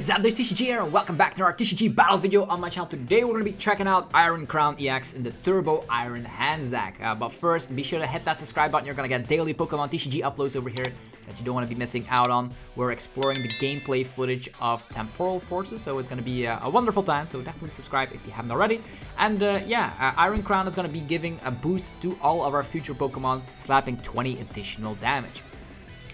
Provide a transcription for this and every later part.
Zap, this TCG here, and welcome back to our TCG battle video on my channel. Today we're going to be checking out Iron Crown EX in the Turbo Iron Hands deck. But first, be sure to hit that subscribe button. You're going to get daily Pokemon TCG uploads over here that you don't want to be missing out on. We're exploring the gameplay footage of Temporal Forces, so it's going to be a wonderful time. So definitely subscribe if you haven't already. And Iron Crown is going to be giving a boost to all of our future Pokemon, slapping 20 additional damage.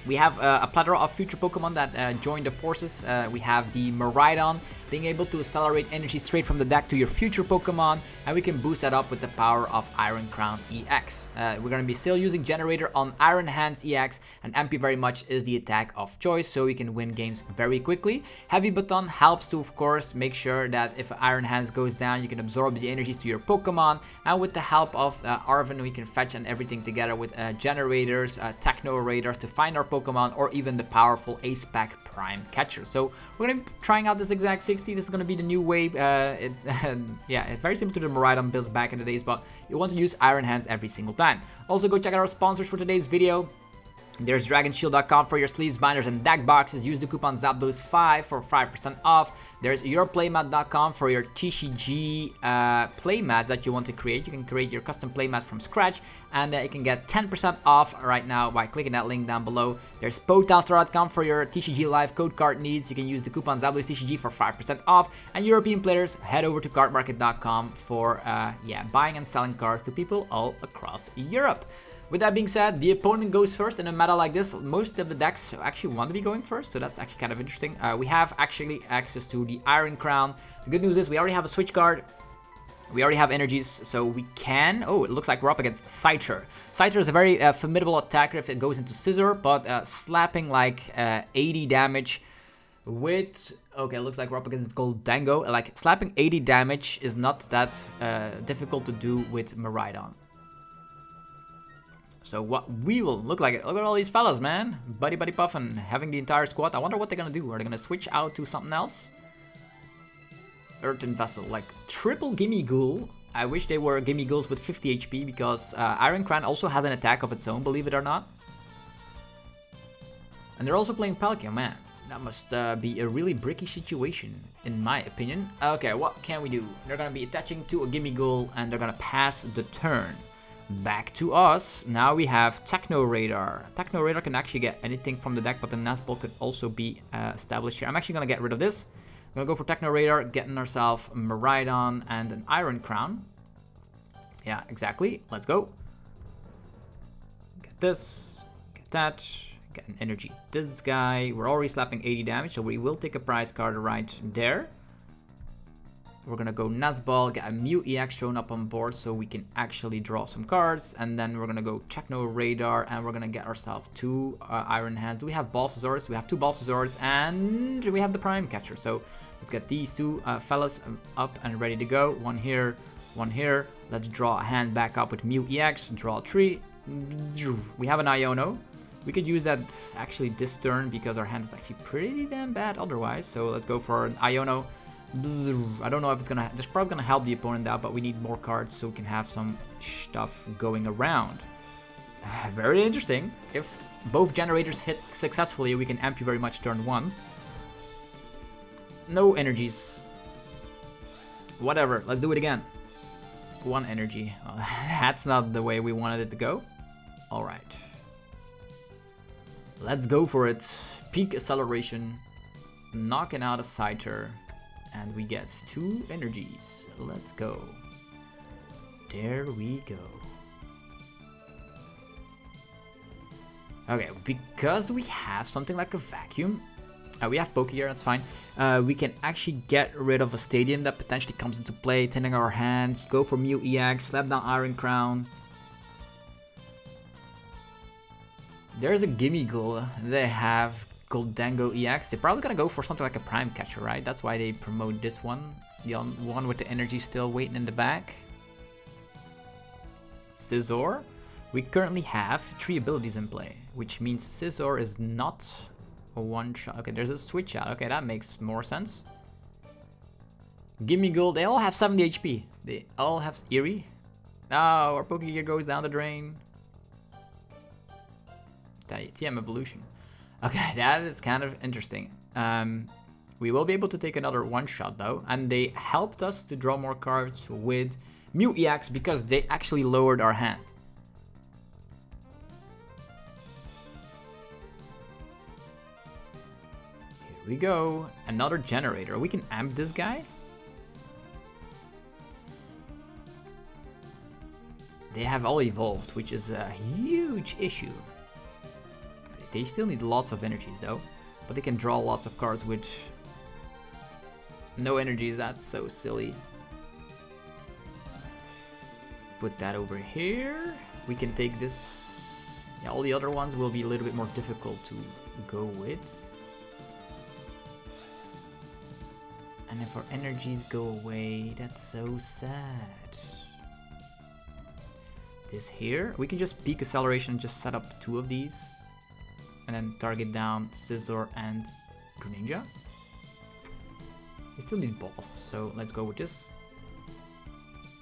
We have a plethora of future Pokemon that join the forces. We have the Miraidon, being able to accelerate energy straight from the deck to your future Pokemon, and we can boost that up with the power of Iron Crown EX. We're going to be still using Generator on Iron Hands EX, and MP very much is the attack of choice, so we can win games very quickly. Heavy Baton helps to, of course, make sure that if Iron Hands goes down, you can absorb the energies to your Pokemon, and with the help of Arven, we can fetch and everything together with generators, Techno Radars to find our Pokemon, or even the powerful Ace Pack Prime Catcher. So we're going to be trying out this exact 60. This is going to be the new wave. It's very similar to the Miraidon builds back in the days, but you want to use Iron Hands every single time. Also, go check out our sponsors for today's video. There's DragonShield.com for your sleeves, binders, and deck boxes. Use the coupon ZAPDOS5 for 5% off. There's YourPlaymat.com for your TCG playmats that you want to create. You can create your custom playmat from scratch, and you can get 10% off right now by clicking that link down below. There's Podcaster.com for your TCG live code card needs. You can use the coupon ZAPDOSTCG for 5% off. And European players, head over to cardmarket.com for buying and selling cards to people all across Europe. With that being said, the opponent goes first. In a meta like this, most of the decks actually want to be going first, so that's actually kind of interesting. We have actually access to the Iron Crown. The good news is we already have a Switch Card. We already have energies, so we can... Oh, it looks like we're up against Scyther. Scyther is a very formidable attacker if it goes into Scissor, but slapping like 80 damage with... Okay, it looks like we're up against Gholdengo. Like, slapping 80 damage is not that difficult to do with Miraidon. So what we will look like, look at all these fellas, man. Buddy puffin', having the entire squad. I wonder what they're gonna do. Are they gonna switch out to something else? Earthen Vessel, like triple Gimme Ghoul. I wish they were Gimme Ghouls with 50 HP because Iron Crown also has an attack of its own, believe it or not. And they're also playing Palkia, man. That must be a really bricky situation, in my opinion. Okay, what can we do? They're gonna be attaching to a Gimme Ghoul and they're gonna pass the turn. Back to us. Now we have Techno Radar. Techno Radar can actually get anything from the deck, but the Nest Ball could also be established here. I'm actually going to get rid of this. I'm going to go for Techno Radar, getting ourselves Miraidon and an Iron Crown. Yeah, exactly. Let's go. Get this. Get that. Get an energy. This guy. We're already slapping 80 damage, so we will take a prize card right there. We're gonna go Nest Ball, get a Mew EX shown up on board so we can actually draw some cards. And then we're gonna go Techno Radar and we're gonna get ourselves two Iron Hands. Do we have Balsasaurus? We have two Balsasaurus and we have the Prime Catcher. So let's get these two fellas up and ready to go. One here, one here. Let's draw a hand back up with Mew EX, draw a tree. We have an Iono. We could use that actually this turn because our hand is actually pretty damn bad otherwise. So let's go for an Iono. I don't know if it's gonna... This probably gonna help the opponent out, but we need more cards so we can have some stuff going around. Very interesting. If both generators hit successfully, we can amp you very much turn 1. No energies. Whatever, let's do it again. 1 energy. That's not the way we wanted it to go. Alright. Let's go for it. Peak acceleration. Knocking out a Scyther. And we get 2 energies. Let's go. There we go. Okay, because we have something like a vacuum. We have Pokégear, that's fine. We can actually get rid of a stadium that potentially comes into play. Tending our hands. Go for Mew EX. Slap down Iron Crown. There's a Gimme Ghoul. They have Gholdengo EX. They're probably gonna go for something like a Prime Catcher, right? That's why they promote this one. The one with the energy still waiting in the back. Scizor. We currently have 3 abilities in play, which means Scizor is not a one-shot. Okay, there's a switch out. Okay, that makes more sense. Gimme Ghoul. They all have 70 HP. They all have Eerie. Oh, our Pokégear goes down the drain. TM Evolution. Okay, that is kind of interesting. We will be able to take another one-shot though, and they helped us to draw more cards with Mew EX because they actually lowered our hand. Here we go, another generator. We can amp this guy. They have all evolved, which is a huge issue. They still need lots of energies though, but they can draw lots of cards with no energies. That's so silly. Put that over here. We can take this. Yeah, all the other ones will be a little bit more difficult to go with. And if our energies go away, that's so sad. This here, we can just peak acceleration and just set up 2 of these. And then target down Scizor and Greninja. We still need balls, so let's go with this.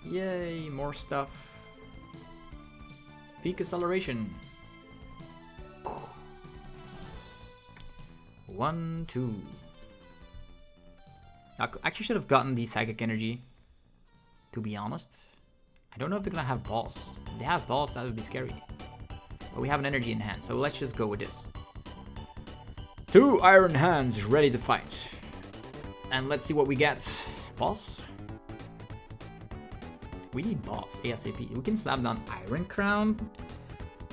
Yay, more stuff. Peak acceleration. 1, 2. I actually should have gotten the Psychic Energy, to be honest. I don't know if they're gonna have balls. If they have balls, that would be scary. But we have an energy in hand, so let's just go with this. 2 Iron Hands ready to fight. And let's see what we get. Boss? We need boss, ASAP. We can slap down Iron Crown,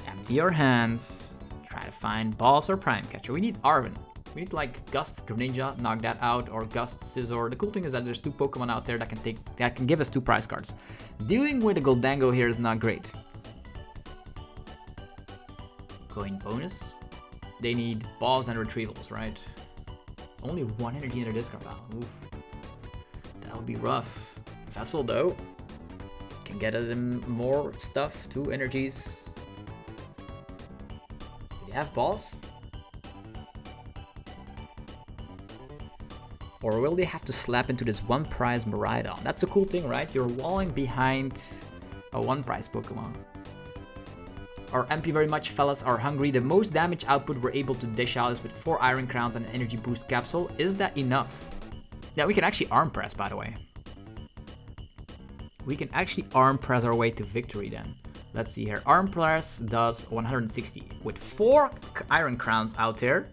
empty our hands, try to find boss or Prime Catcher. We need Arven. We need like Gust Greninja, knock that out, or Gust Scizor. The cool thing is that there's 2 Pokemon out there that can give us 2 prize cards. Dealing with the Gholdengo here is not great. Coin bonus. They need balls and retrievals, right? Only 1 energy in their discard pile. Oof. That would be rough. Vessel though can get them more stuff, 2 energies. Do they have balls? Or will they have to slap into this 1 prize Miraidon? That's the cool thing, right? You're walling behind a 1 prize Pokemon. Our MP very much fellas are hungry. The most damage output we're able to dish out is with 4 Iron Crowns and an energy boost capsule. Is that enough? Yeah, we can actually arm press, by the way. We can actually arm press our way to victory then. Let's see here. Arm press does 160. With 4 Iron Crowns out there,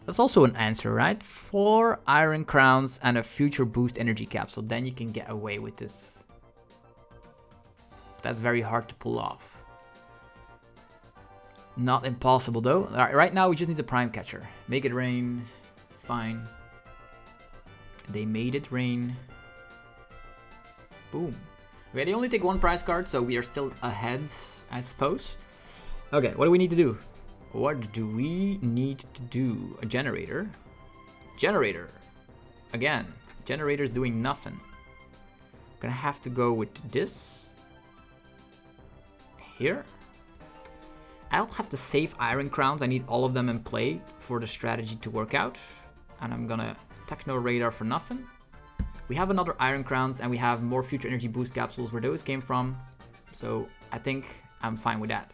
that's also an answer, right? 4 Iron Crowns and a future boost energy capsule. Then you can get away with this. That's very hard to pull off. Not impossible though. Right now we just need a Prime Catcher. Make it rain. Fine. They made it rain. Boom. Okay, they only take 1 prize card, so we are still ahead, I suppose. Okay, what do we need to do? What do we need to do? A generator. Generator. Again, generator's doing nothing. Gonna have to go with this. Here. I'll have to save Iron Crowns. I need all of them in play for the strategy to work out. And I'm gonna Techno Radar for nothing. We have another Iron Crowns and we have more future energy boost capsules where those came from. So I think I'm fine with that.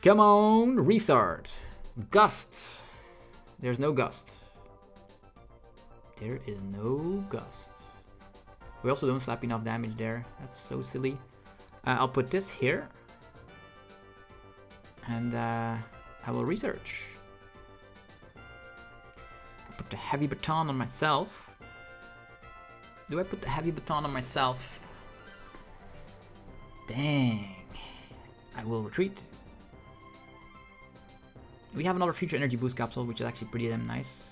Come on, restart. Gust. There's no Gust. There is no Gust. We also don't slap enough damage there. That's so silly. I'll put this here. And I will research. I'll put the Heavy Baton on myself. Do I put the Heavy Baton on myself? Dang. I will retreat. We have another future energy boost capsule, which is actually pretty damn nice.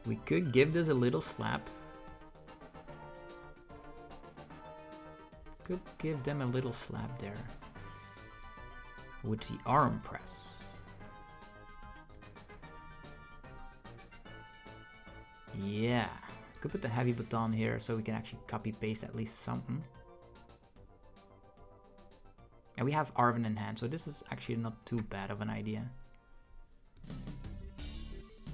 We could give this a little slap. Could give them a little slap there. With the arm press. Yeah. Could put the Heavy Baton here so we can actually copy paste at least something. And we have Arven in hand, so this is actually not too bad of an idea.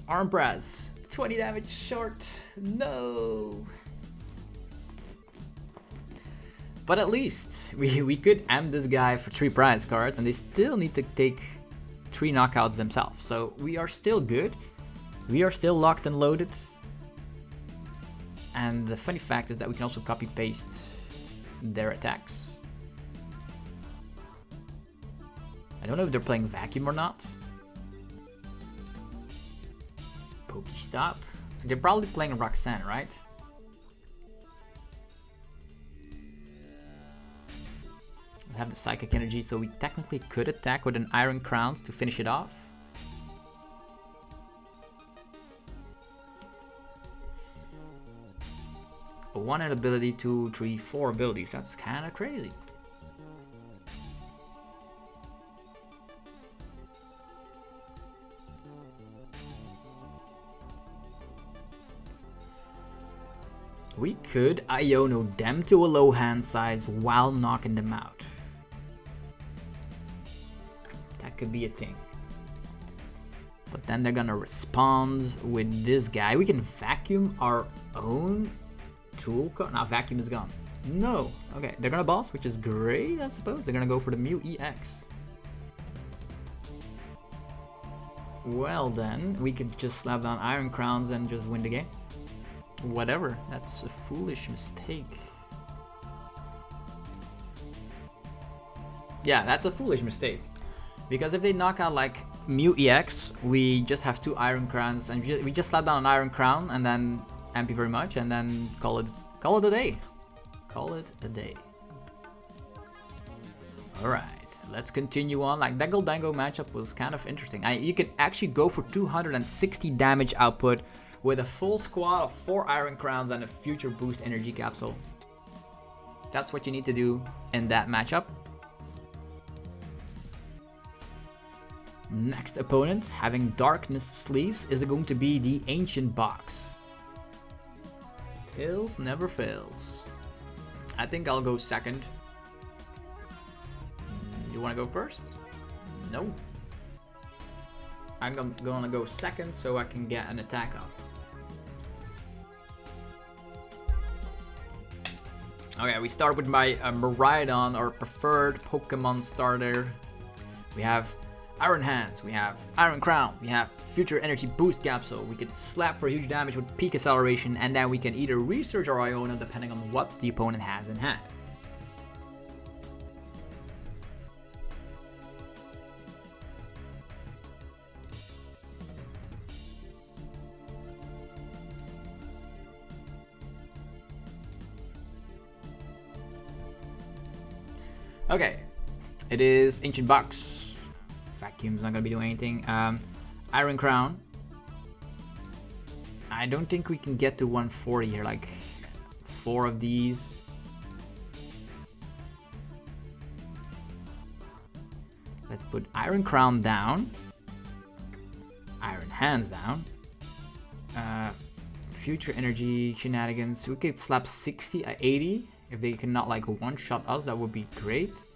Arm press. 20 damage short. No. But at least we could amp this guy for 3 prize cards, and they still need to take 3 knockouts themselves. So we are still good. We are still locked and loaded. And the funny fact is that we can also copy paste their attacks. I don't know if they're playing Vacuum or not. Pokestop. They're probably playing Roxanne, right? We have the Psychic Energy, so we technically could attack with an Iron Crowns to finish it off. A 1 ability, 2, 3, 4 abilities. That's kind of crazy. We could Iono them to a low hand size while knocking them out. That could be a thing. But then they're gonna respond with this guy. We can vacuum our own tool card. Now Vacuum is gone. No. Okay, they're gonna boss, which is great, I suppose. They're gonna go for the Mew EX. Well then, we could just slap down Iron Crowns and just win the game. Whatever, that's a foolish mistake. Yeah, that's a foolish mistake. Because if they knock out like Mew EX, we just have 2 Iron Crowns and we just slap down an Iron Crown and then MP very much and then call it a day. Call it a day. Alright, let's continue on. Like that Gholdengo matchup was kind of interesting. You could actually go for 260 damage output with a full squad of 4 Iron Crowns and a future boost energy capsule. That's what you need to do in that matchup. Next opponent, having Darkness Sleeves, is going to be the Ancient Box. Tails never fails. I think I'll go second. You wanna go first? No. I'm gonna go second so I can get an attack off. Okay, we start with my Miraidon, our preferred Pokemon starter. We have Iron Hands, we have Iron Crown, we have Future Energy Boost Capsule. We can slap for huge damage with Peak Acceleration, and then we can either research our Iono depending on what the opponent has in hand. Okay, it is Ancient Box. Vacuum's not gonna be doing anything. Iron Crown. I don't think we can get to 140 here, like 4 of these. Let's put Iron Crown down. Iron Hands down. Future Energy Shenanigans. We could slap 60 at 80. If they cannot like one-shot us, that would be great.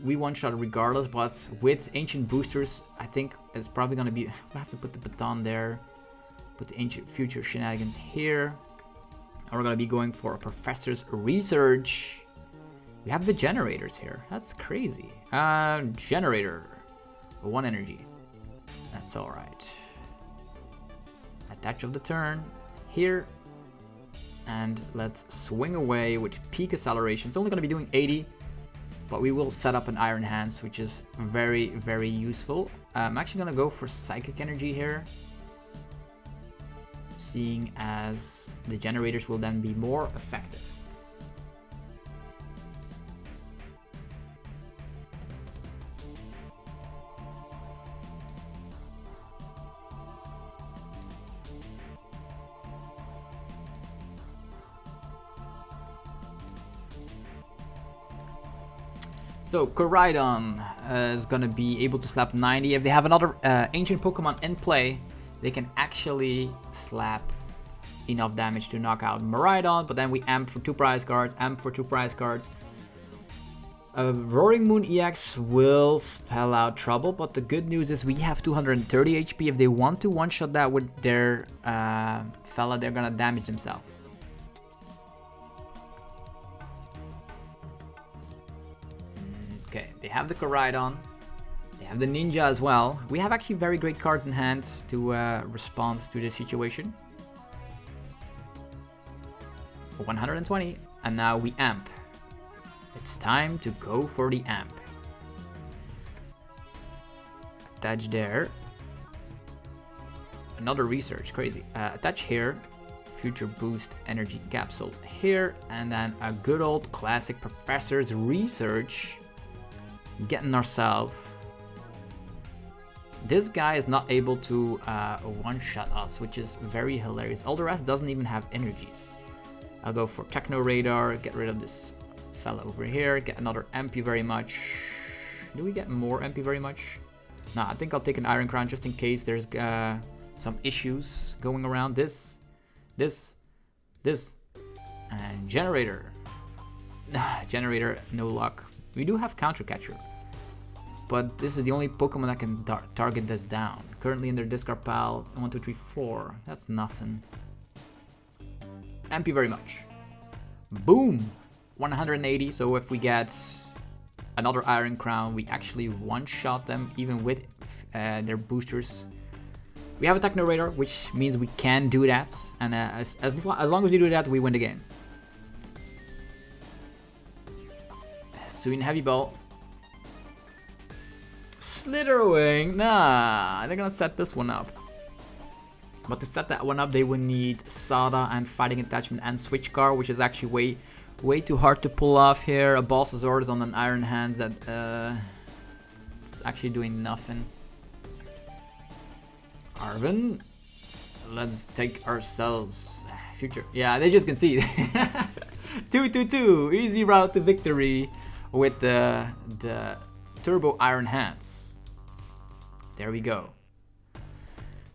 We one-shot regardless, but with Ancient Boosters, I think it's probably gonna be... I have to put the baton there. Put the Ancient Future Shenanigans here. And we're gonna be going for a Professor's Research. We have the generators here. That's crazy. Generator. 1 energy. That's alright. Attach of the turn. Here. And let's swing away with Peak Acceleration. It's only going to be doing 80, but we will set up an Iron Hands, which is very, very useful. I'm actually going to go for Psychic Energy here, seeing as the generators will then be more effective. So Miraidon is gonna be able to slap 90. If they have another ancient Pokemon in play, they can actually slap enough damage to knock out Miraidon, but then we amp for 2 prize cards, amp for 2 prize cards. Roaring Moon EX will spell out trouble, but the good news is we have 230 HP. If they want to one-shot that with their fella, they're gonna damage themselves. Okay, they have the Miraidon. They have the Ninja as well. We have actually very great cards in hand to respond to this situation. 120, and now we amp. It's time to go for the amp. Attach there. Another research, crazy. Attach here. Future boost energy capsule here, and then a good old classic professor's research. Getting ourselves. This guy is not able to one-shot us, which is very hilarious. All the rest doesn't even have energies. I'll go for Techno Radar, get rid of this fella over here, get another MP very much. Do we get more MP very much? Nah, I think I'll take an Iron Crown just in case there's some issues going around. This, and Generator. Generator, no luck. We do have Counter Catcher, but this is the only Pokemon that can target this down. Currently in their discard pile, 1, 2, 3, 4. That's nothing. MP very much. Boom! 180, so if we get another Iron Crown, we actually one-shot them, even with their boosters. We have a Techno Radar, which means we can do that, and as long as we do that, we win the game. Soon Heavy Ball. Slitherwing, nah, they're gonna set this one up. But to set that one up, they would need Sada and Fighting Attachment and Switch Cart, which is actually way too hard to pull off here. A Boss's Orders on an Iron Hands that is actually doing nothing. Arven, let's take ourselves future. Yeah, they just concede. 2-2-2, easy route to victory with the Turbo Iron Hands. There we go.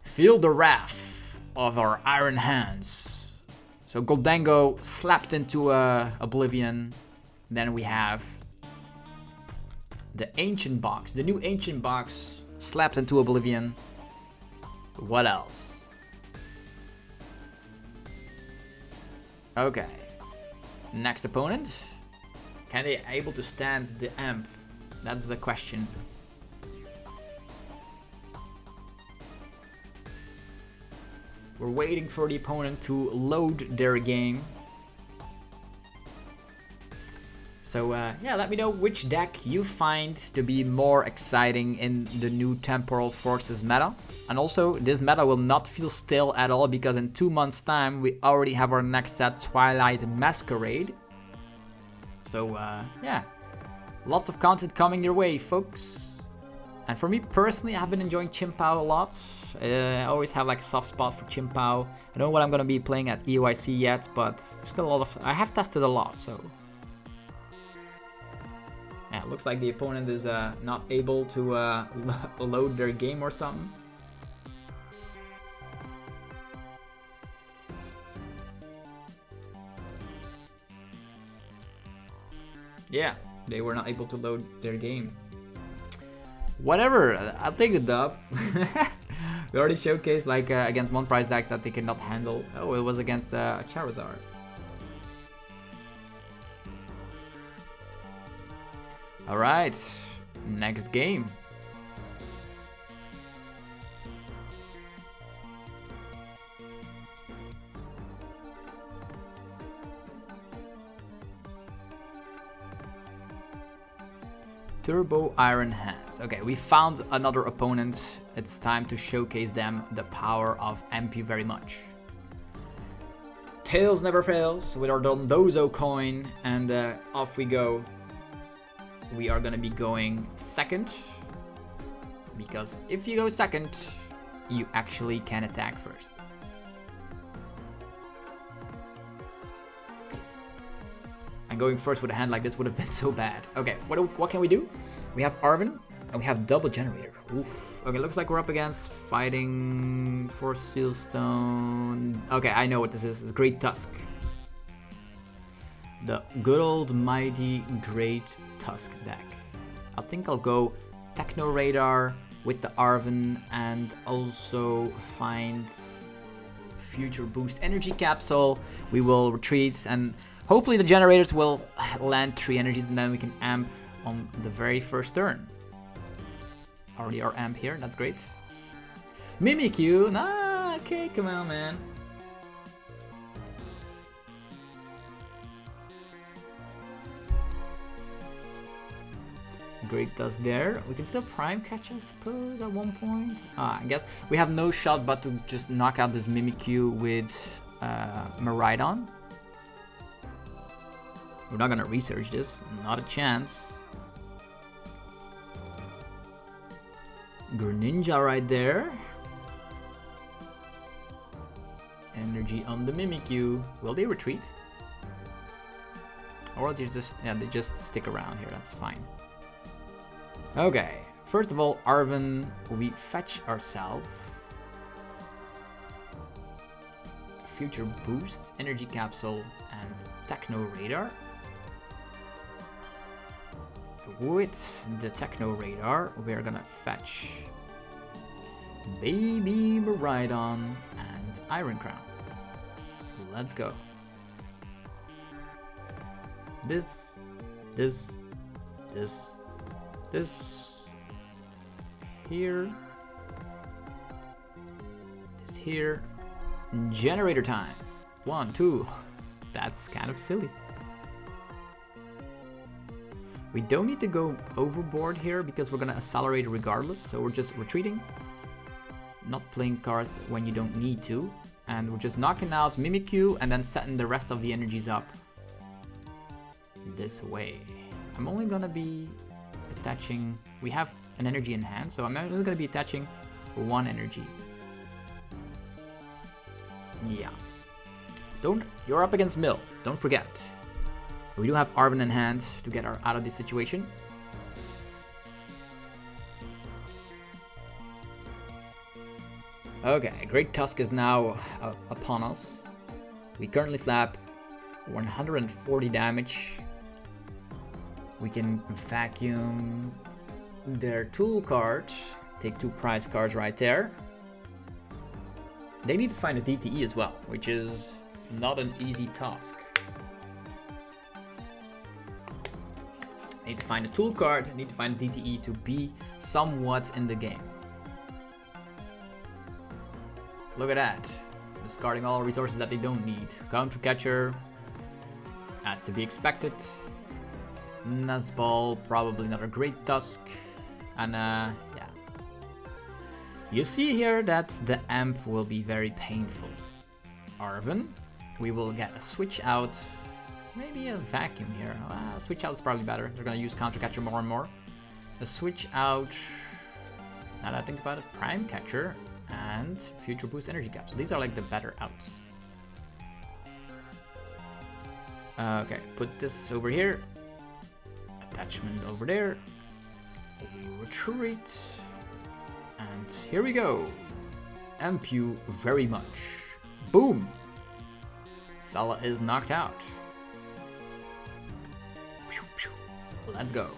Feel the wrath of our Iron Hands. So Gholdengo slapped into Oblivion. Then we have the Ancient Box. The new Ancient Box slapped into Oblivion. What else? Okay. Next opponent. Can they able to stand the amp? That's the question. We're waiting for the opponent to load their game. So yeah, let me know which deck you find to be more exciting in the new Temporal Forces meta. And also, this meta will not feel stale at all, because in 2 months' time we already have our next set, Twilight Masquerade. So yeah, lots of content coming your way, folks. And for me personally, I've been enjoying chien-pao a lot. I always have like a soft spot for chien-pao. I don't know what I'm gonna be playing at EOIC yet, but still a lot of. I have tested a lot, so. Yeah, it looks like the opponent is not able to load their game or something. Yeah, they were not able to load their game. Whatever, I'll take the dub. We already showcased like against one price decks that they cannot handle. Oh, it was against Charizard. Alright, next game. Turbo Iron Hands. Okay, we found another opponent. It's time to showcase them the power of MP very much. Tails never fails with our Dondozo coin, and off we go. We are gonna be going second, because if you go second, you actually can attack first. And going first with a hand like this would have been so bad. Okay, what can we do? We have Arven, and we have double generator. Oof. Okay, looks like we're up against Fighting for Sealstone. Okay, I know what this is. It's Great Tusk. The good old mighty Great Tusk deck. I think I'll go Techno Radar with the Arven, and also find Future Boost Energy Capsule. We will retreat, and hopefully the generators will land 3 energies, and then we can amp on the very first turn. Already our amp here, that's great. Mimikyu, nah, okay, come on, man. Great Tusk there. We can still Prime Catch, I suppose, at one point. I guess we have no shot but to just knock out this Mimikyu with Miraidon. We're not gonna research this, not a chance. Greninja right there. Energy on the Mimikyu. Will they retreat? Or they just stick around here, that's fine. Okay, first of all, Arven, we fetch ourselves. Future Boost, Energy Capsule, and Techno Radar. With the Techno Radar, we're gonna fetch Baby Miraidon and Iron Crown. Let's go. This, here, this here, generator time, 1, 2, that's kind of silly. We don't need to go overboard here because we're gonna accelerate regardless, so we're just retreating, not playing cards when you don't need to, and we're just knocking out Mimikyu and then setting the rest of the energies up this way. I'm only gonna be attaching, we have an energy in hand, so I'm only going to be attaching one energy. Yeah. You're up against Mill, don't forget. We do have Arven in hand to get out of this situation. Okay, Great Tusk is now upon us. We currently slap 140 damage. We can vacuum their tool card, take 2 prize cards right there. They need to find a DTE as well, which is not an easy task. Need to find a tool card, need to find a DTE to be somewhat in the game. Look at that, discarding all resources that they don't need. Counter Catcher, as to be expected. Nest Ball, probably another Great Tusk. And yeah. You see here that the amp will be very painful. Arven, we will get a switch out. Maybe a vacuum here. Switch out is probably better. They're gonna use Counter Catcher more and more. A switch out, now that I think about it, Prime Catcher and Future Boost Energy Cap. So these are like the better outs. Okay, put this over here. Attachment over there. We retreat. And here we go. Amp you very much. Boom! Sala is knocked out. Let's go.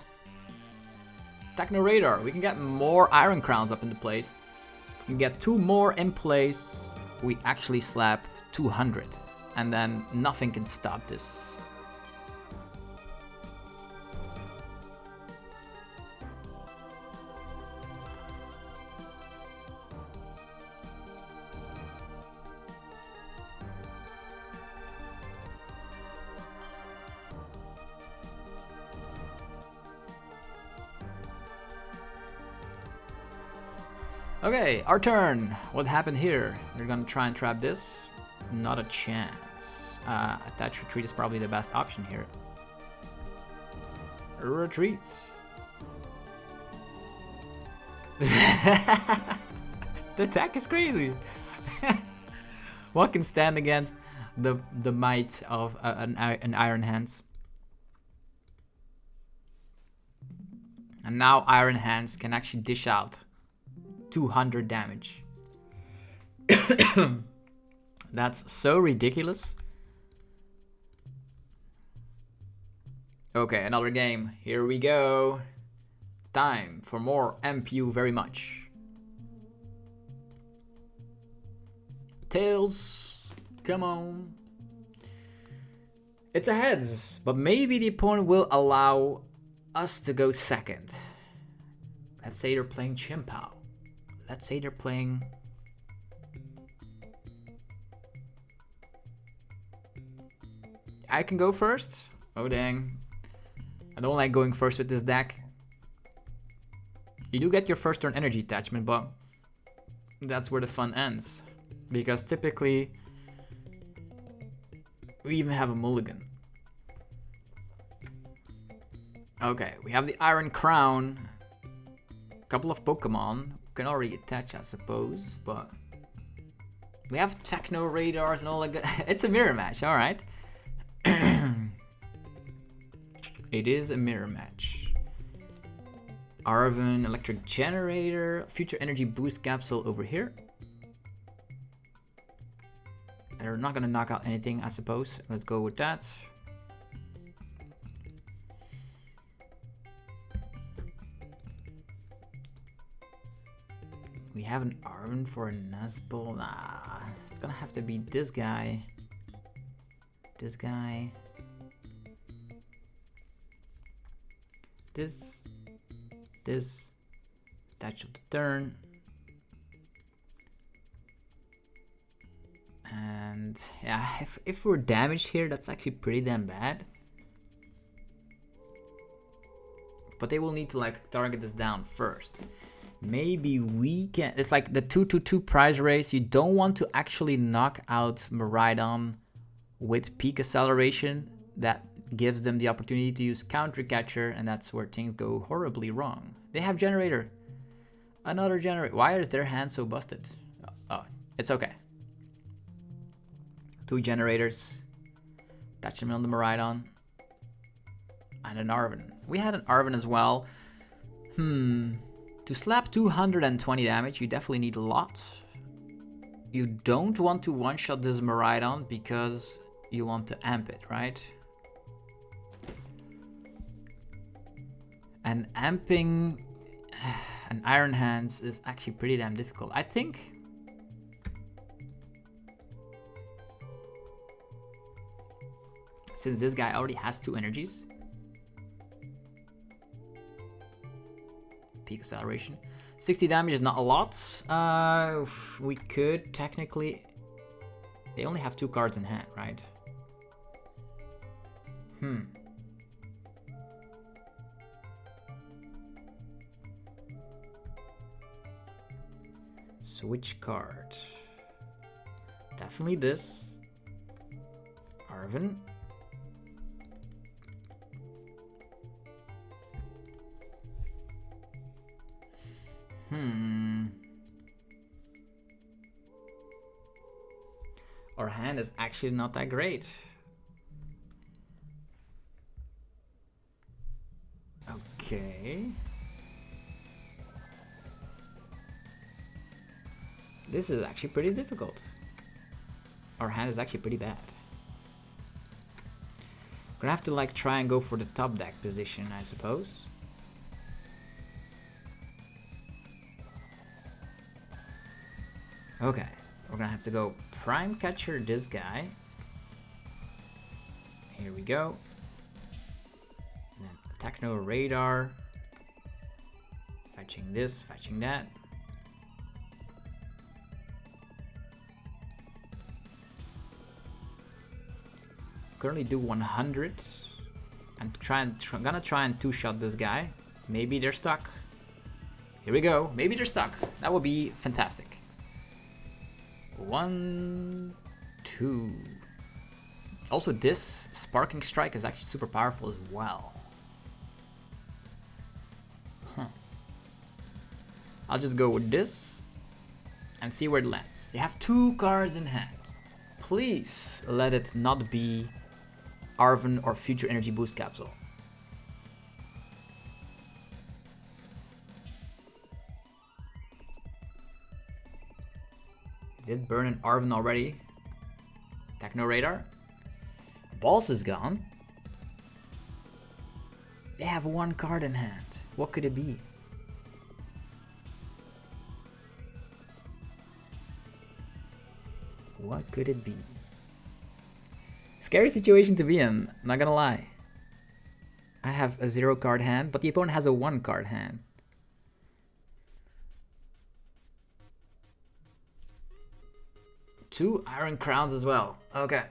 Techno Radar. We can get more Iron Crowns up into place. We can get 2 more in place. We actually slap 200. And then nothing can stop this. Okay, our turn. What happened here? They're gonna try and trap this. Not a chance. Attach retreat is probably the best option here. Retreats. The attack is crazy. What can stand against the might of an Iron Hands? And now Iron Hands can actually dish out 200 damage. That's so ridiculous. Okay, another game. Here we go. Time for more MPU very much. Tails, come on. It's a heads, but maybe the opponent will allow us to go second. Let's say they're playing chien-pao. Let's say they're playing... I can go first? Oh dang. I don't like going first with this deck. You do get your first turn energy attachment, but that's where the fun ends. Because typically, we even have a mulligan. Okay, we have the Iron Crown. A couple of Pokemon can already attach, I suppose, but we have Techno Radars and all that. It's a mirror match, alright. It is a mirror match. Arven Electric Generator, Future Energy Boost Capsule over here. They're not gonna knock out anything, I suppose. Let's go with that. We have an Arven for a Nest Ball. Nah, it's gonna have to be this guy. This guy. This. Attach of the turn. And yeah, if we're damaged here, that's actually pretty damn bad. But they will need to like target this down first. Maybe we can. It's like the 2-2-2 prize race. You don't want to actually knock out Miraidon with peak acceleration. That gives them the opportunity to use Counter Catcher, and that's where things go horribly wrong. They have Generator. Another Generator. Why is their hand so busted? Oh, it's okay. 2 Generators. Attach them on the Miraidon. And an Arven. We had an Arven as well. To slap 220 damage, you definitely need a lot. You don't want to one-shot this Miraidon because you want to amp it, right? And amping an Iron Hands is actually pretty damn difficult. I think since this guy already has 2 energies, peak acceleration, 60 damage is not a lot. We could technically, they only have 2 cards in hand, right? Switch card. Definitely this. Arven. Our hand is actually not that great. Okay. This is actually pretty difficult. Our hand is actually pretty bad. Gonna have to like try and go for the top deck position, I suppose. Okay, we're gonna have to go Prime Catcher this guy. Here we go. And then Techno Radar. Fetching this, fetching that. Currently do 100. I'm gonna try and 2-shot this guy. Maybe they're stuck. Here we go. Maybe they're stuck. That would be fantastic. 1, 2. Also, this Sparking Strike is actually super powerful as well. I'll just go with this and see where it lands. You have 2 cards in hand. Please let it not be Arven or Future Energy Boost Capsule. Did burn an Arven already. Techno Radar. Balls is gone. They have 1 card in hand. What could it be? What could it be? Scary situation to be in, not gonna lie. I have a 0 card hand, but the opponent has a 1 card hand. 2 Iron Crowns as well. Okay.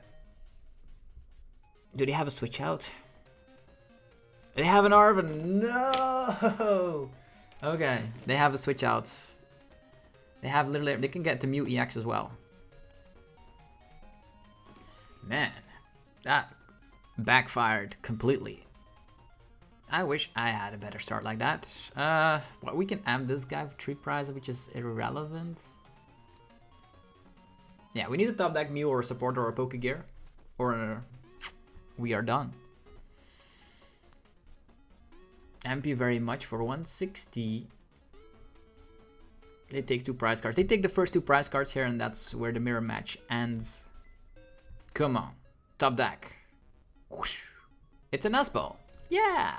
Do they have a switch out? They have an Arven. No! Okay, they have a switch out. They have literally, they can get to Mew EX as well. Man, that backfired completely. I wish I had a better start like that. Well, we can amp this guy for 3 prize, which is irrelevant. Yeah, we need a top deck Mew or a supporter or a Pokégear. Or we are done. Amp you very much for 160. They take 2 prize cards. They take the first 2 prize cards here, and that's where the mirror match ends. Come on, top deck. Whoosh. It's a Nest Ball. Yeah.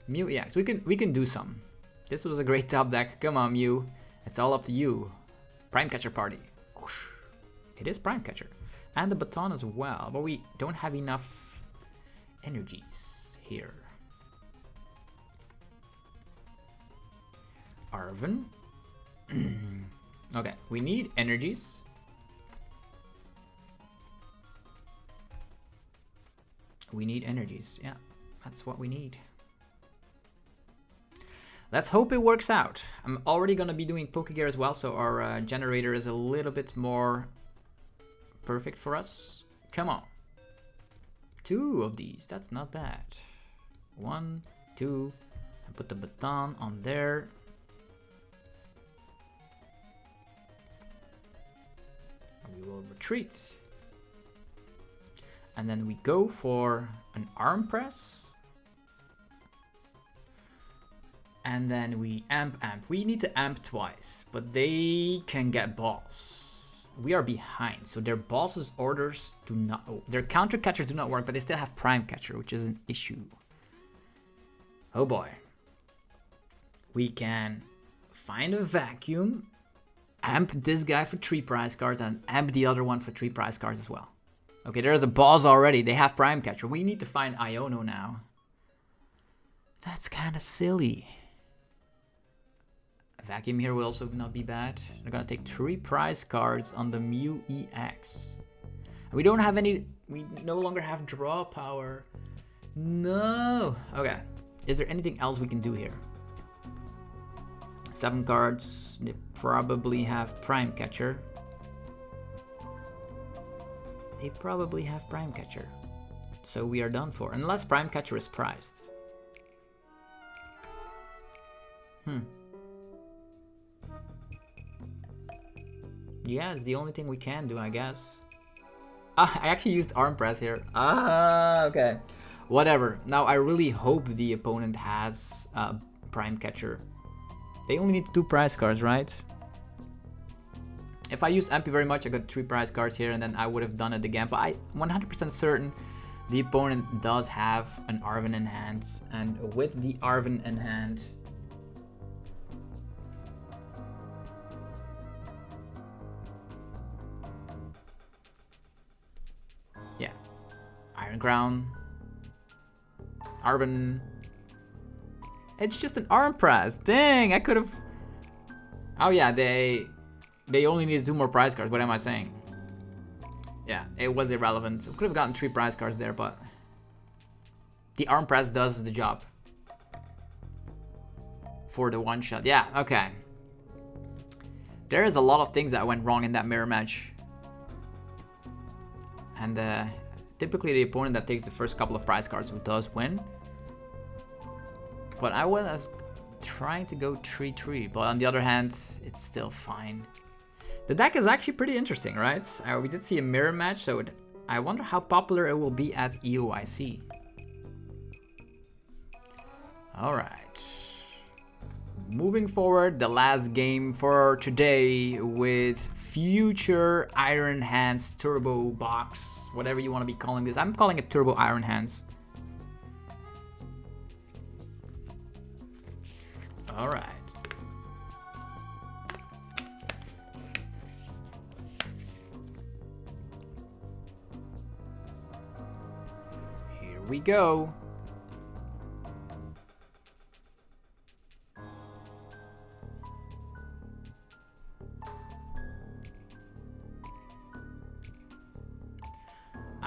Mew EX. We can do some. This was a great top deck. Come on, Mew. It's all up to you. Prime Catcher party. Whoosh. It is Prime Catcher. And the Baton as well, but we don't have enough energies here. Arven. Okay, we need energies. We need energies, yeah, that's what we need. Let's hope it works out. I'm already gonna be doing Pokégear as well, so our generator is a little bit more perfect for us. Come on. 2 of these, that's not bad. 1, 2, and put the Baton on there. We will retreat. And then we go for an arm press. And then we amp. We need to amp twice, but they can get boss. We are behind, so their boss's orders do not, their counter catchers do not work, but they still have Prime Catcher, which is an issue. Oh boy. We can find a vacuum, amp this guy for 3 prize cards, and amp the other one for 3 prize cards as well. Okay, there's a boss already. They have Prime Catcher. We need to find Iono now. That's kind of silly. A vacuum here will also not be bad. They're gonna take 3 prize cards on the Mew EX. We don't have any. We no longer have draw power. No. Okay. Is there anything else we can do here? 7 cards. They probably have Prime Catcher. They probably have Prime Catcher. So we are done for. Unless Prime Catcher is prized. Yeah, it's the only thing we can do, I guess. Ah, I actually used arm press here. Ah, okay. Whatever. Now I really hope the opponent has Prime Catcher. They only need 2 prize cards, right? If I used MP very much, I got 3 prize cards here, and then I would have done it again. But I'm 100% certain the opponent does have an Arven in hand. And with the Arven in hand, yeah, Iron Crown, Arven. It's just an arm press. Dang, I could have. Oh yeah, they only need 2 more prize cards. What am I saying? Yeah, it was irrelevant. We could have gotten 3 prize cards there, but the arm press does the job for the one shot. Yeah, okay. There is a lot of things that went wrong in that mirror match. And typically the opponent that takes the first couple of prize cards who does win. But I was trying to go 3-3, but on the other hand, it's still fine. The deck is actually pretty interesting, right? We did see a mirror match, so I wonder how popular it will be at EOIC. Alright. Moving forward, the last game for today with future Iron Hands Turbo Box, whatever you want to be calling this. I'm calling it Turbo Iron Hands. Alright. Here we go.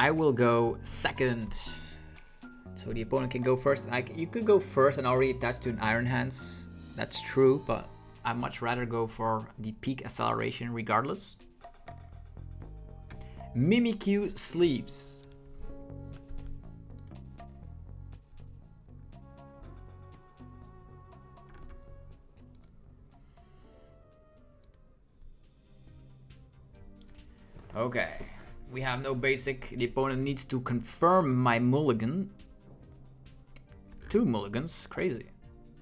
I will go second. So the opponent can go first. You could go first and already attach to an Iron Hands. That's true, but I'd much rather go for the peak acceleration regardless. Mimikyu Sleeps. Okay, we have no basic. The opponent needs to confirm my mulligan. 2 mulligans, crazy.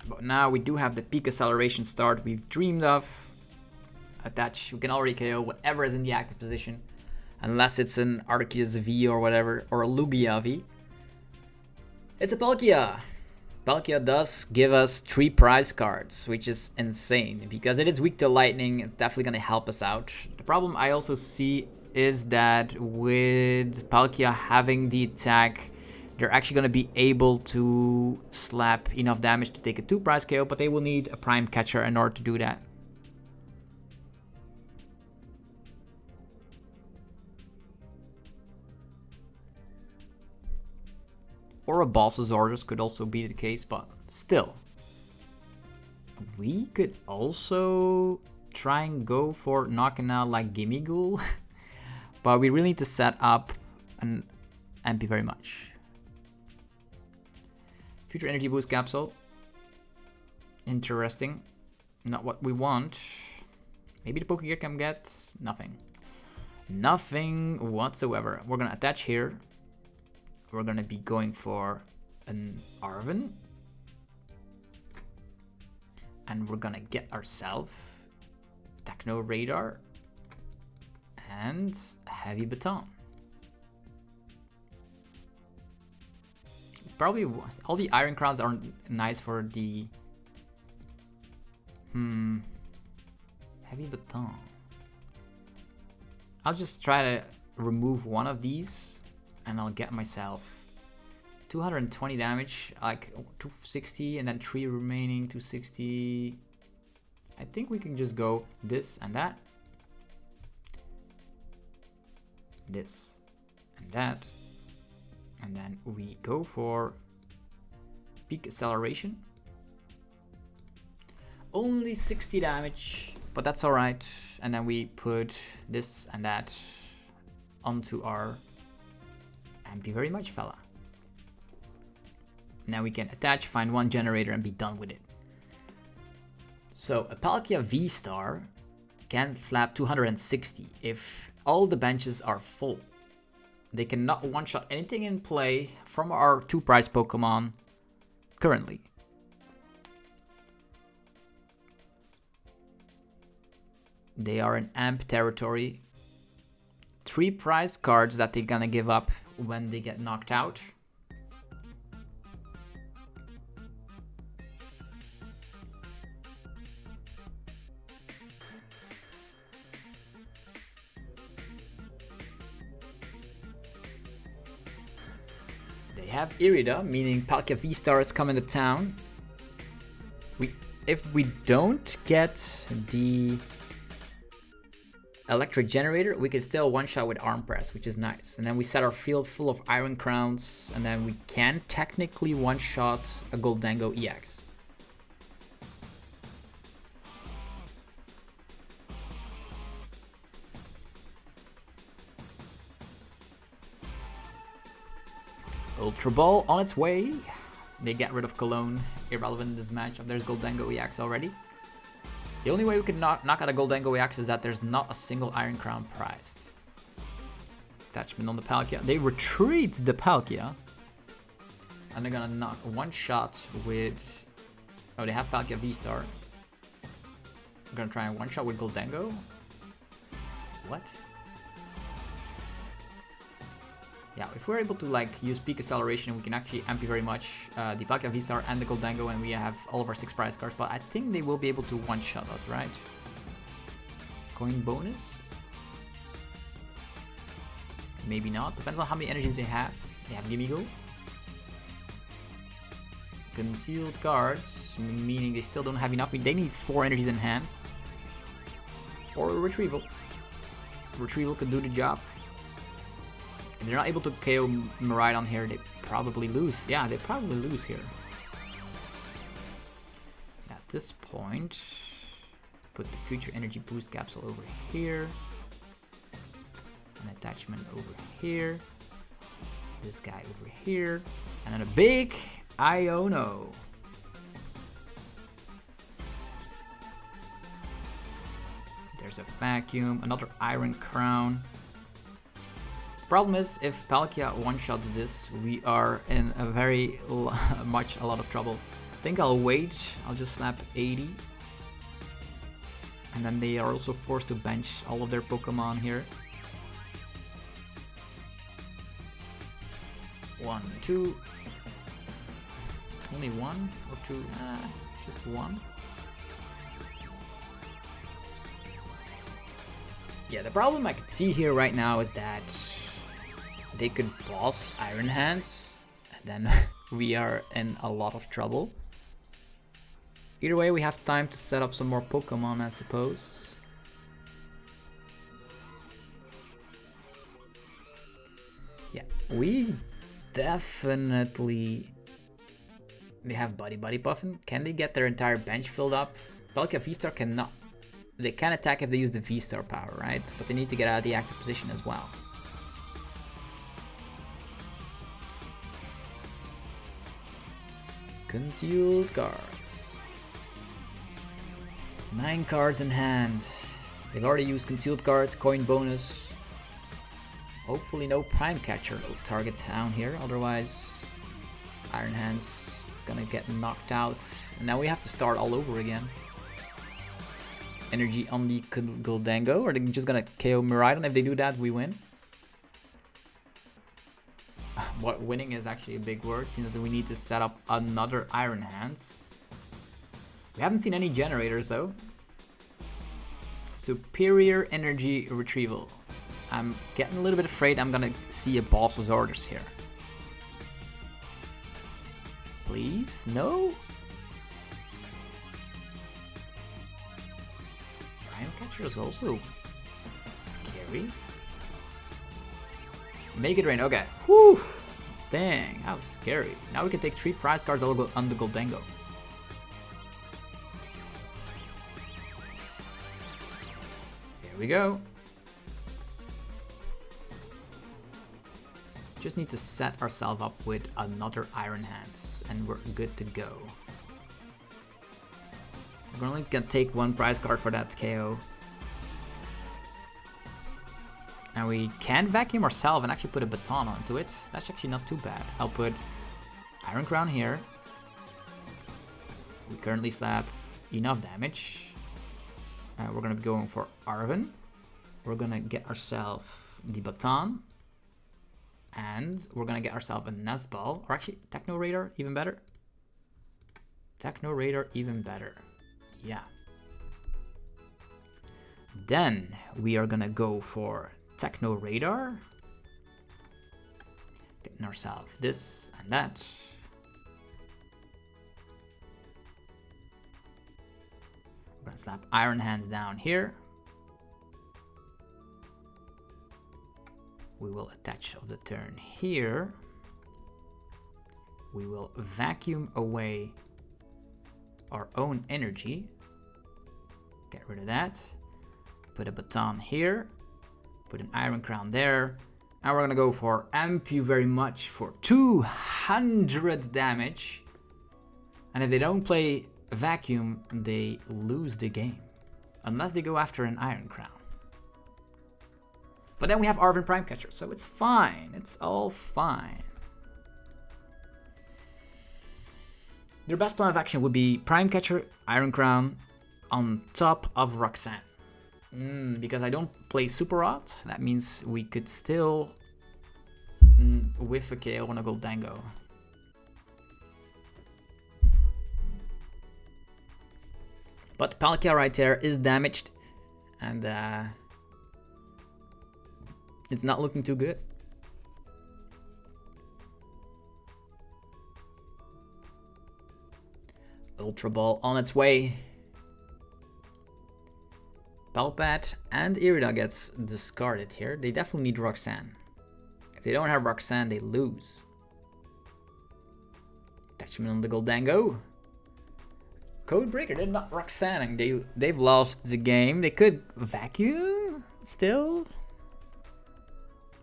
But now we do have the peak acceleration start we've dreamed of. Attach, we can already KO whatever is in the active position. Unless it's an Arceus V or whatever, or a Lugia V. It's a Palkia. Palkia does give us 3 prize cards, which is insane. Because it is weak to lightning, it's definitely going to help us out. The problem I also see is that with Palkia having the attack, they're actually going to be able to slap enough damage to take a 2 prize KO, but they will need a Prime Catcher in order to do that. Or a Balsazardus could also be the case, but still. We could also try and go for knocking out like Gimme Ghoul. But we really need to set up an MP very much. Future Energy Boost Capsule. Interesting. Not what we want. Maybe the Pokégear can get nothing. Nothing whatsoever. We're going to attach here. We're going to be going for an Arven. And we're going to get ourselves Techno Radar and Heavy Baton. Probably all the Iron Crowns are nice for the Heavy Baton. I'll just try to remove one of these and I'll get myself 220 damage, like 260 and then 3 remaining 260. I think we can just go this and that. This and that. And then we go for peak acceleration. Only 60 damage, but that's alright. And then we put this and that onto our MP very much fella. Now we can attach, find one generator and be done with it. So a Palkia V-Star can slap 260 if all the benches are full. They cannot one-shot anything in play from our 2 prize Pokemon currently. They are in AMP territory. 3 prize cards that they're gonna give up when they get knocked out. They have Irida, meaning Palkia V-Star is coming to town. If we don't get the Electric Generator, we can still one-shot with Arm Press, which is nice. And then we set our field full of Iron Crowns, and then we can technically one-shot a Gholdengo EX. Ultra Ball on its way. They get rid of Cologne, irrelevant in this matchup. There's Gholdengo EX already. The only way we can knock out a Gholdengo EX is that there's not a single Iron Crown prized. Attachment on the Palkia. They retreat the Palkia. And they're gonna knock one shot with... Oh, they have Palkia V-Star. I'm gonna try and one shot with Gholdengo. What? Yeah, if we're able to like use peak acceleration, we can actually MP very much the Palkia V-Star and the Gholdengo, and we have all of our 6 prize cards. But I think they will be able to one-shot us, right? Coin bonus? Maybe not. Depends on how many energies they have. They have Gimme Go. Concealed cards, meaning they still don't have enough. They need 4 energies in hand. Or Retrieval. Retrieval could do the job. If they're not able to KO Miraidon here, they probably lose. Yeah, they probably lose here. At this point, put the future energy boost capsule over here. An attachment over here. This guy over here. And then a big Iono. There's a vacuum, another Iron Crown. Problem is, if Palkia one-shots this, we are in a very a lot of trouble. I think I'll wait, I'll just slap 80. And then they are also forced to bench all of their Pokemon here. 1, 2. Only 1 or 2? Just 1. Yeah, the problem I can see here right now is that they could boss Iron Hands, and then we are in a lot of trouble. Either way, we have time to set up some more Pokemon, I suppose. Yeah, we definitely... They have Buddy Puffin. Can they get their entire bench filled up? Palkia V-Star cannot. They can attack if they use the V-Star power, right? But they need to get out of the active position as well. Concealed cards. 9 cards in hand. They've already used concealed cards, coin bonus. Hopefully no Prime Catcher targets down here, otherwise Iron Hands is gonna get knocked out. And now we have to start all over again. Energy on the Gholdengo, or they're just gonna KO Miraidon. If they do that, we win. What winning is actually a big word, since we need to set up another Iron Hands. We haven't seen any generators though. Superior energy retrieval. I'm getting a little bit afraid I'm gonna see a boss's orders here. Please? No? Prime Catcher is also scary. Make it rain, okay. Whew! Dang, that was scary. Now we can take 3 prize cards on the Gholdengo. Here we go. Just need to set ourselves up with another Iron Hands and we're good to go. We're only gonna take 1 prize card for that KO. Now we can vacuum ourselves and actually put a baton onto it. That's actually not too bad. I'll put Iron Crown here. We currently slap enough damage. We're gonna be going for Arven. We're gonna get ourselves the baton. And we're gonna get ourselves a Nest Ball. Or actually, Techno Radar, even better. Techno Radar, even better. Yeah. Then we are gonna go for Techno Radar. Getting ourselves this and that. We're gonna slap Iron Hands down here. We will attach of the turn here. We will vacuum away our own energy. Get rid of that. Put a baton here. Put an Iron Crown there. And we're gonna go for amp you very much for 200 damage. And if they don't play vacuum, they lose the game. Unless they go after an Iron Crown. But then we have Arven Prime Catcher, so it's fine. It's all fine. Their best plan of action would be Prime Catcher, Iron Crown, on top of Roxanne. Because I don't play Super Rod, that means we could still whiff a KO on a Gholdengo. But Palkia right there is damaged, and it's not looking too good. Ultra Ball on its way. Palpat and Irida gets discarded here. They definitely need Roxanne. If they don't have Roxanne, they lose. Attachment on the Gholdengo. Codebreaker, they're not Roxanne. They've lost the game. They could vacuum still.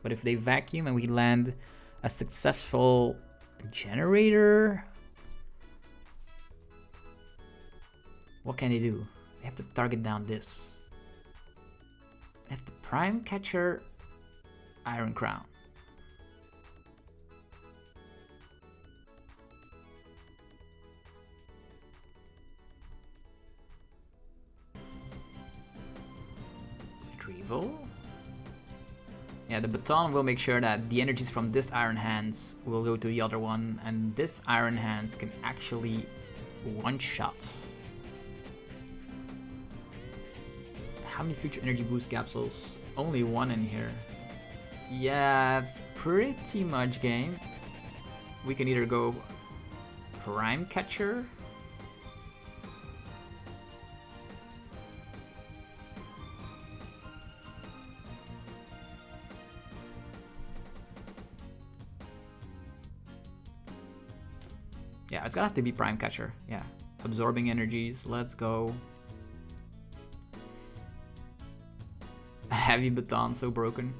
But if they vacuum and we land a successful generator, what can they do? They have to target down this. They have to Prime Catcher Iron Crown. Retrieval. Yeah, the baton will make sure that the energies from this Iron Hands will go to the other one, and this Iron Hands can actually one-shot. How many future energy boost capsules? Only one in here. Yeah, it's pretty much game. We can either go Prime Catcher. Yeah, it's gonna have to be Prime Catcher. Yeah, absorbing energies. Let's go. Heavy Baton, so broken.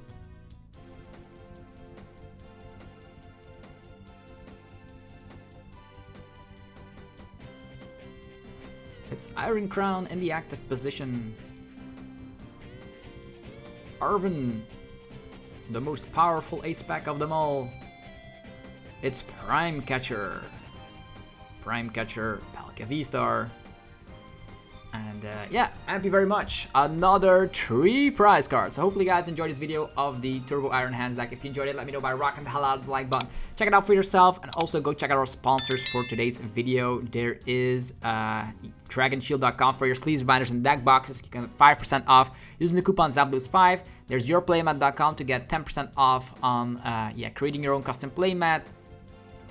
It's Iron Crown in the active position. Arven, the most powerful ace pack of them all. It's Prime Catcher. Prime Catcher, Palkia V-Star. And yeah, thank you very much. Another 3 prize cards. So hopefully you guys enjoyed this video of the Turbo Iron Hands deck. If you enjoyed it, let me know by rocking the hell out of the like button. Check it out for yourself, and also go check out our sponsors for today's video. There is dragonshield.com for your sleeves, binders, and deck boxes. You can get 5% off using the coupon ZABLUES5. There's yourplaymat.com to get 10% off on creating your own custom playmat.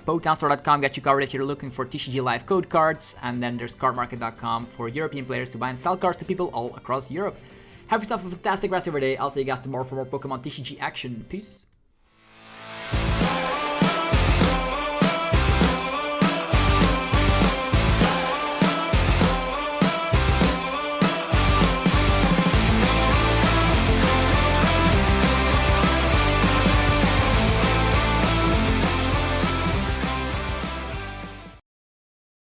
BotanStore.com gets you covered if you're looking for TCG Live code cards, and then there's cardmarket.com for European players to buy and sell cards to people all across Europe. Have yourself a fantastic rest of your day. I'll see you guys tomorrow for more Pokemon TCG action. Peace.